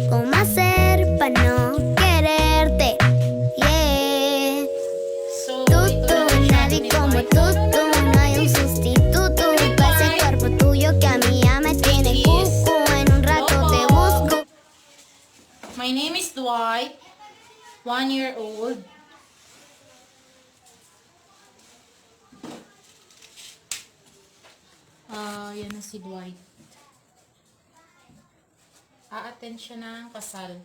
¿Cómo hacer para no quererte? Yeah. So, Tutu, nadie como tutu, no hay un sustituto para ese cuerpo tuyo que a mí ya me tiene cucu. En un rato te busco. My name is Dwight, 1 year old. Yan na si Dwight. A-attend siya ng kasal.